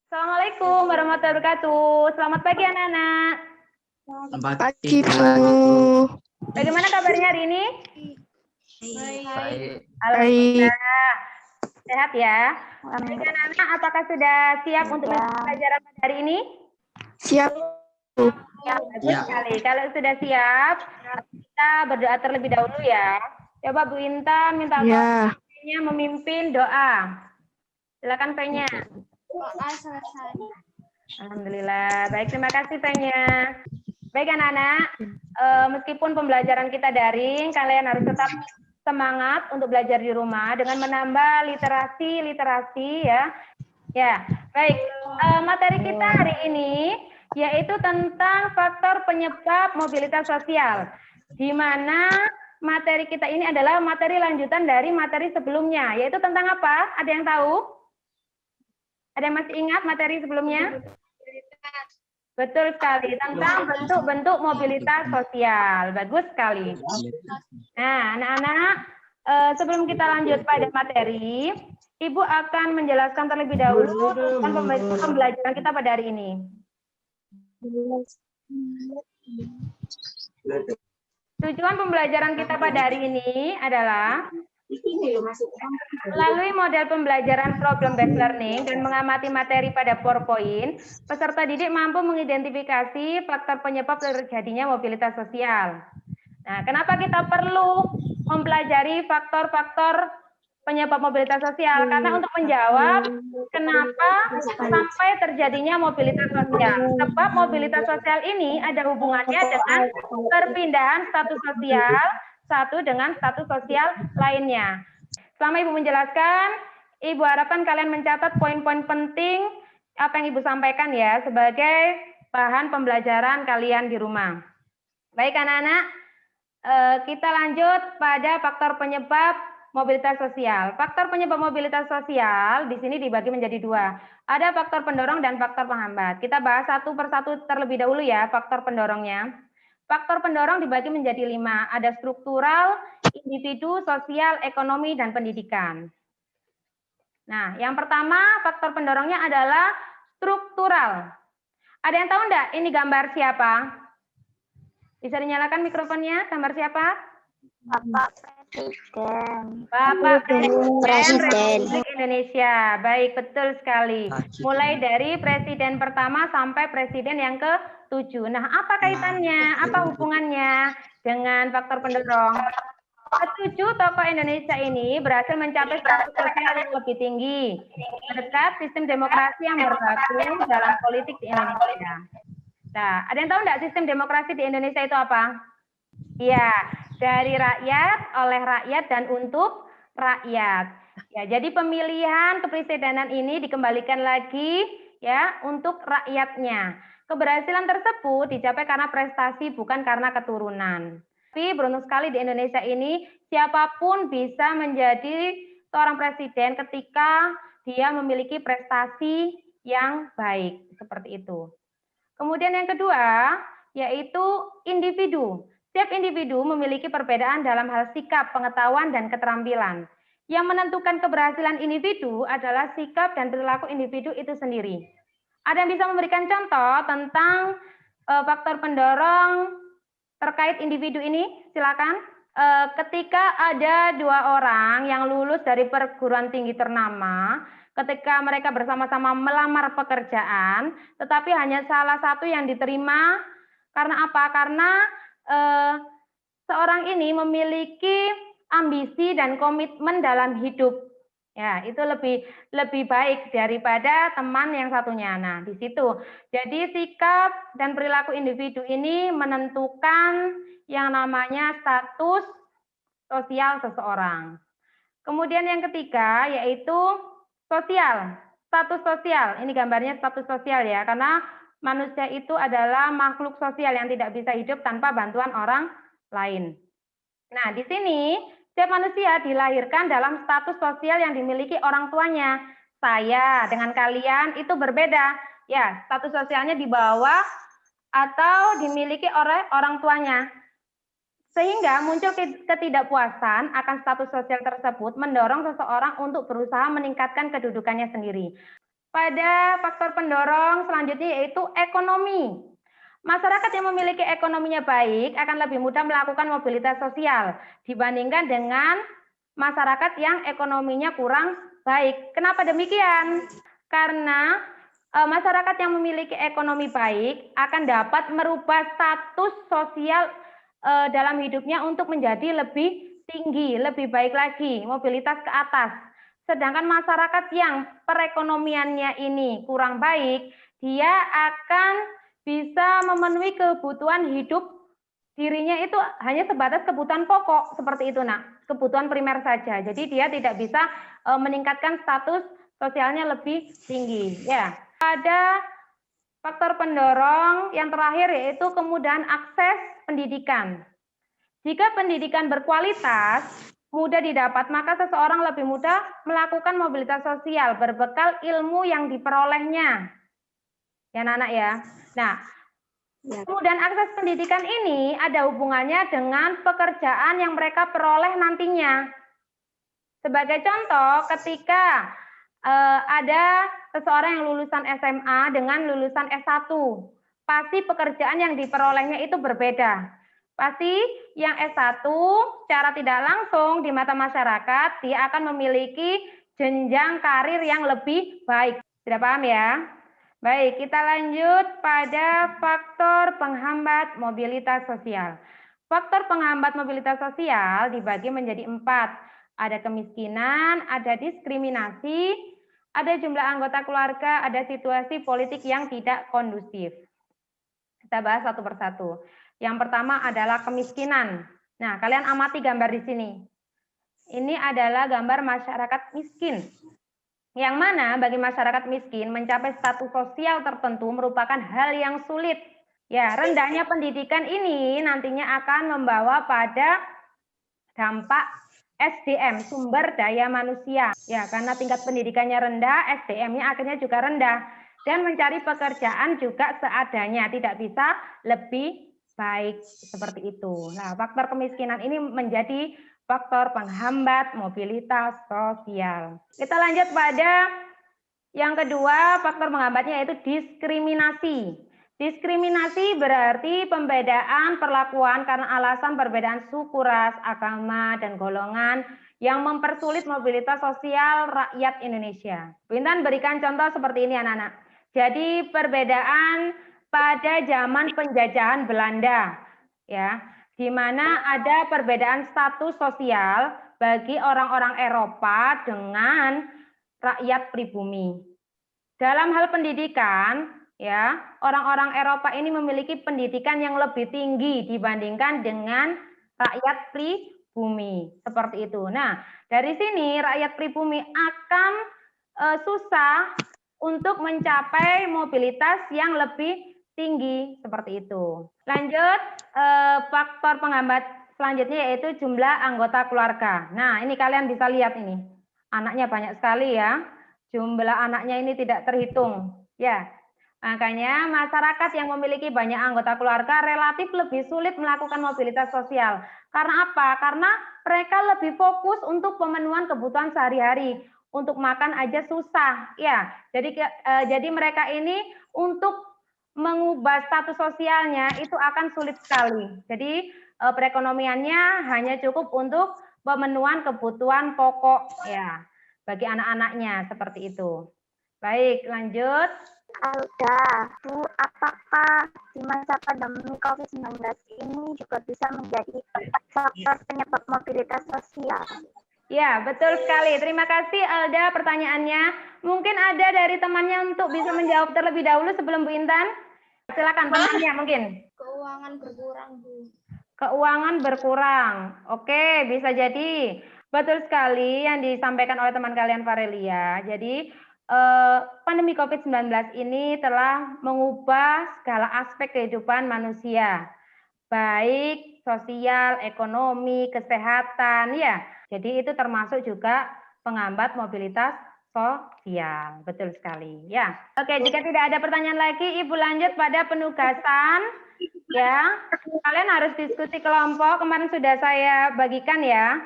Assalamualaikum warahmatullahi wabarakatuh. Selamat pagi anak-anak. Selamat Pagi, Bu. Bagaimana kabarnya hari ini? Baik. Alhamdulillah. Sehat ya. Baik anak-anak, apakah sudah siap untuk pelajaran pada hari ini? Siap. Ya, bagus sekali. Kalau sudah siap, kita berdoa terlebih dahulu ya. Coba Bu Intan minta Ya. tolong memimpin doa. Silakan P-nya. Doa selesai. Alhamdulillah. Baik, terima kasih P-nya. Baik anak-anak, meskipun pembelajaran kita daring, kalian harus tetap semangat untuk belajar di rumah dengan menambah literasi ya. Ya, baik. Materi kita hari ini yaitu tentang faktor penyebab mobilitas sosial, di mana materi kita ini adalah materi lanjutan dari materi sebelumnya, yaitu tentang apa? Ada yang tahu? Ada yang masih ingat materi sebelumnya? Betul sekali, tentang bentuk-bentuk mobilitas sosial. Bagus sekali. Nah, anak-anak, sebelum kita lanjut pada materi, Ibu akan menjelaskan terlebih dahulu tentang pembelajaran kita pada hari ini. Tujuan pembelajaran kita pada hari ini adalah melalui model pembelajaran problem based learning dan mengamati materi pada PowerPoint, peserta didik mampu mengidentifikasi faktor penyebab terjadinya mobilitas sosial. Nah, kenapa kita perlu mempelajari faktor-faktor penyebab mobilitas sosial? Karena untuk menjawab kenapa sampai terjadinya mobilitas sosial. Sebab mobilitas sosial ini ada hubungannya dengan perpindahan status sosial satu dengan status sosial lainnya. Selama Ibu menjelaskan, Ibu harapkan kalian mencatat poin-poin penting apa yang Ibu sampaikan ya sebagai bahan pembelajaran kalian di rumah. Baik anak-anak, kita lanjut pada faktor penyebab mobilitas sosial. Faktor penyebab mobilitas sosial di sini dibagi menjadi dua. Ada faktor pendorong dan faktor penghambat. Kita bahas satu persatu terlebih dahulu ya, faktor pendorongnya. Faktor pendorong dibagi menjadi 5. Ada struktural, individu, sosial, ekonomi, dan pendidikan. Nah, yang pertama faktor pendorongnya adalah struktural. Ada yang tahu enggak ini gambar siapa? Bisa dinyalakan mikrofonnya, gambar siapa? Bapak Presiden. Bapak Presiden. Republik Indonesia. Baik, betul sekali. Mulai dari presiden pertama sampai presiden yang ke-7. Nah, apa kaitannya? Apa hubungannya dengan faktor pendorong? Ketujuh tokoh Indonesia ini berhasil mencapai status sosial yang lebih tinggi berkat sistem demokrasi yang berlaku dalam politik di Indonesia. Nah, ada yang tahu enggak sistem demokrasi di Indonesia itu apa? Iya, dari rakyat, oleh rakyat, dan untuk rakyat. Ya, jadi pemilihan kepresidenan ini dikembalikan lagi ya untuk rakyatnya. Keberhasilan tersebut dicapai karena prestasi bukan karena keturunan. Tapi beruntung sekali di Indonesia ini siapapun bisa menjadi seorang presiden ketika dia memiliki prestasi yang baik seperti itu. Kemudian yang kedua yaitu individu. Setiap individu memiliki perbedaan dalam hal sikap, pengetahuan, dan keterampilan. Yang menentukan keberhasilan individu adalah sikap dan perilaku individu itu sendiri. Ada yang bisa memberikan contoh tentang faktor pendorong terkait individu ini? Silakan. Ketika ada 2 orang yang lulus dari perguruan tinggi ternama, ketika mereka bersama-sama melamar pekerjaan, tetapi hanya salah satu yang diterima. Karena apa? Karena seorang ini memiliki ambisi dan komitmen dalam hidup. Ya, itu lebih baik daripada teman yang satunya. Nah, di situ. Jadi sikap dan perilaku individu ini menentukan yang namanya status sosial seseorang. Kemudian yang ketiga yaitu sosial. Status sosial. Ini gambarnya status sosial ya, karena manusia itu adalah makhluk sosial yang tidak bisa hidup tanpa bantuan orang lain. Nah, di sini setiap manusia dilahirkan dalam status sosial yang dimiliki orang tuanya. Saya dengan kalian itu berbeda. Ya, status sosialnya di bawah atau dimiliki oleh orang tuanya. Sehingga muncul ketidakpuasan akan status sosial tersebut mendorong seseorang untuk berusaha meningkatkan kedudukannya sendiri. pada faktor pendorong selanjutnya yaitu ekonomi. Masyarakat yang memiliki ekonominya baik akan lebih mudah melakukan mobilitas sosial dibandingkan dengan masyarakat yang ekonominya kurang baik. Kenapa demikian? Karena masyarakat yang memiliki ekonomi baik akan dapat merubah status sosial dalam hidupnya untuk menjadi lebih tinggi, lebih baik lagi, mobilitas ke atas. Sedangkan masyarakat yang perekonomiannya ini kurang baik, dia akan bisa memenuhi kebutuhan hidup dirinya itu hanya sebatas kebutuhan pokok seperti itu, nak, kebutuhan primer saja. Jadi dia tidak bisa meningkatkan status sosialnya lebih tinggi. Ya, ada faktor pendorong yang terakhir yaitu kemudahan akses pendidikan. Jika pendidikan berkualitas, mudah didapat, maka seseorang lebih mudah melakukan mobilitas sosial berbekal ilmu yang diperolehnya. Ya, anak-anak ya. Nah, kemudian akses pendidikan ini ada hubungannya dengan pekerjaan yang mereka peroleh nantinya. Sebagai contoh, ketika ada seseorang yang lulusan SMA dengan lulusan S1, pasti pekerjaan yang diperolehnya itu berbeda. Pasti yang S1 secara tidak langsung di mata masyarakat, dia akan memiliki jenjang karir yang lebih baik. Sudah paham ya? Baik, kita lanjut pada faktor penghambat mobilitas sosial. Faktor penghambat mobilitas sosial dibagi menjadi 4. Ada kemiskinan, ada diskriminasi, ada jumlah anggota keluarga, ada situasi politik yang tidak kondusif. Kita bahas satu persatu. Yang pertama adalah kemiskinan. Nah, kalian amati gambar di sini. Ini adalah gambar masyarakat miskin. Yang mana bagi masyarakat miskin mencapai status sosial tertentu merupakan hal yang sulit. Ya, rendahnya pendidikan ini nantinya akan membawa pada dampak SDM, sumber daya manusia. Ya, karena tingkat pendidikannya rendah, SDM-nya akhirnya juga rendah. Dan mencari pekerjaan juga seadanya, tidak bisa lebih baik seperti itu. Nah, faktor kemiskinan ini menjadi faktor penghambat mobilitas sosial. Kita lanjut pada yang kedua, faktor penghambatnya yaitu diskriminasi. Diskriminasi berarti pembedaan perlakuan karena alasan perbedaan suku, ras, agama, dan golongan yang mempersulit mobilitas sosial rakyat Indonesia. Bintan berikan contoh seperti ini, anak-anak. Jadi perbedaan pada zaman penjajahan Belanda, ya, di mana ada perbedaan status sosial bagi orang-orang Eropa dengan rakyat pribumi. Dalam hal pendidikan, ya, orang-orang Eropa ini memiliki pendidikan yang lebih tinggi dibandingkan dengan rakyat pribumi, seperti itu. Nah, dari sini rakyat pribumi akan susah untuk mencapai mobilitas yang lebih tinggi, seperti itu. Lanjut, faktor penghambat selanjutnya yaitu jumlah anggota keluarga. Nah, ini kalian bisa lihat ini. Anaknya banyak sekali ya. Jumlah anaknya ini tidak terhitung. Ya, makanya masyarakat yang memiliki banyak anggota keluarga relatif lebih sulit melakukan mobilitas sosial. Karena apa? Karena mereka lebih fokus untuk pemenuhan kebutuhan sehari-hari. Untuk makan aja susah, ya. Jadi mereka ini untuk mengubah status sosialnya itu akan sulit sekali. Jadi perekonomiannya hanya cukup untuk pemenuhan kebutuhan pokok, ya, bagi anak-anaknya seperti itu. Baik, lanjut. Alda, Bu, apakah di masa pandemi COVID-19 ini juga bisa menjadi faktor penyebab mobilitas sosial? Ya, betul sekali. Terima kasih Alda pertanyaannya. Mungkin ada dari temannya untuk bisa menjawab terlebih dahulu sebelum Bu Intan. Silakan temannya mungkin. Keuangan berkurang, Bu. Keuangan berkurang. Oke, bisa jadi. Betul sekali yang disampaikan oleh teman kalian Farelia. Jadi pandemi COVID-19 ini telah mengubah segala aspek kehidupan manusia. Baik sosial, ekonomi, kesehatan, ya. Jadi itu termasuk juga penghambat mobilitas sosial. Betul sekali, ya. Oke, jika tidak ada pertanyaan lagi, Ibu lanjut pada penugasan. Ya, kalian harus diskusi kelompok. Kemarin sudah saya bagikan ya.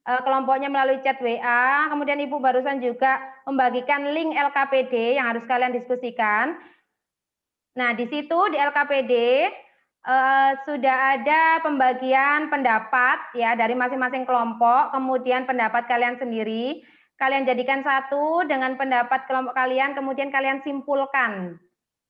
kelompoknya melalui chat WA. Kemudian Ibu barusan juga membagikan link LKPD yang harus kalian diskusikan. Nah, di situ di LKPD sudah ada pembagian pendapat ya dari masing-masing kelompok, kemudian pendapat kalian sendiri. Kalian jadikan satu dengan pendapat kelompok kalian, kemudian kalian simpulkan.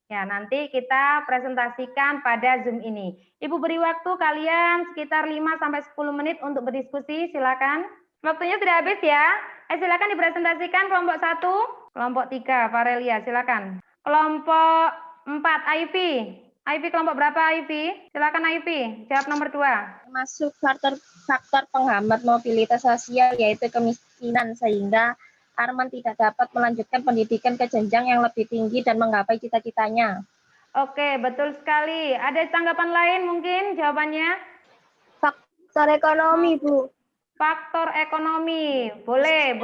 Ya, nanti kita presentasikan pada Zoom ini. Ibu beri waktu kalian sekitar 5 sampai 10 menit untuk berdiskusi, silakan. Waktunya sudah habis ya. Silakan dipresentasikan kelompok 1, kelompok 3, Farelia, silakan. Kelompok 4, Ivy. Ivy kelompok berapa, Ivy? Silakan Ivy, jawab nomor 2. Masuk faktor penghambat mobilitas sosial yaitu kemiskinan, sehingga Arman tidak dapat melanjutkan pendidikan ke jenjang yang lebih tinggi dan menggapai cita-citanya. Oke, betul sekali. Ada tanggapan lain mungkin jawabannya? Faktor ekonomi, Bu. Faktor ekonomi. Boleh.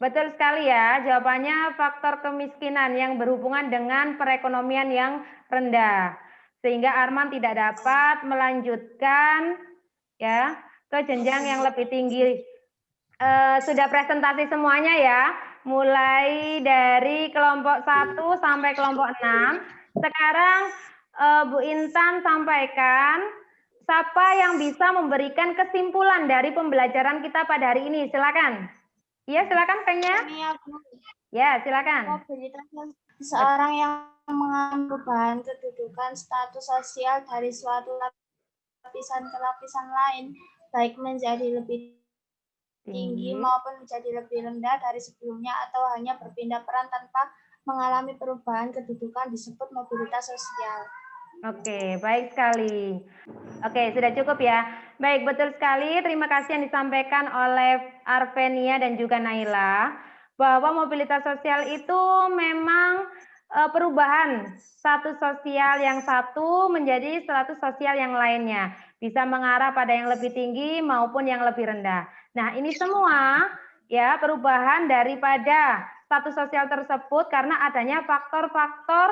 Betul sekali ya, jawabannya faktor kemiskinan yang berhubungan dengan perekonomian yang rendah. Sehingga Arman tidak dapat melanjutkan ya ke jenjang yang lebih tinggi. Sudah presentasi semuanya ya, mulai dari kelompok 1 sampai kelompok 6. Sekarang Bu Intan sampaikan siapa yang bisa memberikan kesimpulan dari pembelajaran kita pada hari ini. Silakan. Iya, silakan Fenya. Ya, silakan. Mobilitas seseorang yang mengalami perubahan kedudukan status sosial dari suatu lapisan ke lapisan lain, baik menjadi lebih tinggi maupun menjadi lebih rendah dari sebelumnya atau hanya berpindah peran tanpa mengalami perubahan kedudukan disebut mobilitas sosial. Oke, baik sekali. Oke, sudah cukup ya. Baik, betul sekali. Terima kasih yang disampaikan oleh Arvenia dan juga Naila, bahwa mobilitas sosial itu memang perubahan status sosial yang satu menjadi status sosial yang lainnya. Bisa mengarah pada yang lebih tinggi maupun yang lebih rendah. Nah, ini semua ya perubahan daripada status sosial tersebut karena adanya faktor-faktor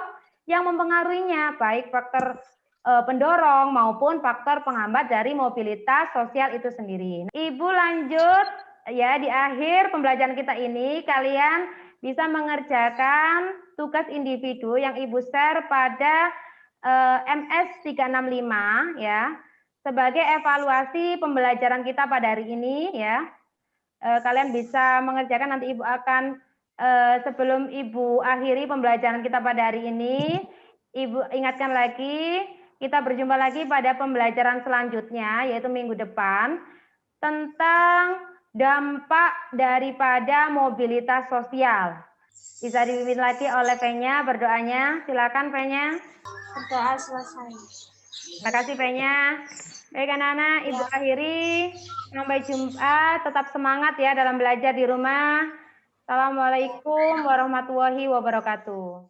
yang mempengaruhinya, baik faktor pendorong maupun faktor penghambat dari mobilitas sosial itu sendiri. Ibu lanjut ya, di akhir pembelajaran kita ini kalian bisa mengerjakan tugas individu yang Ibu share pada MS 365 ya, sebagai evaluasi pembelajaran kita pada hari ini ya. Kalian bisa mengerjakan, nanti Ibu akan sebelum Ibu akhiri pembelajaran kita pada hari ini, Ibu ingatkan lagi, kita berjumpa lagi pada pembelajaran selanjutnya, yaitu minggu depan, tentang dampak daripada mobilitas sosial. Bisa dipimpin lagi oleh Fenya berdoanya. Silakan Fenya. Berdoa selesai. Terima kasih Fenya. Baik anak-anak, Ibu akhiri. Sampai jumpa, tetap semangat ya dalam belajar di rumah. Assalamualaikum warahmatullahi wabarakatuh.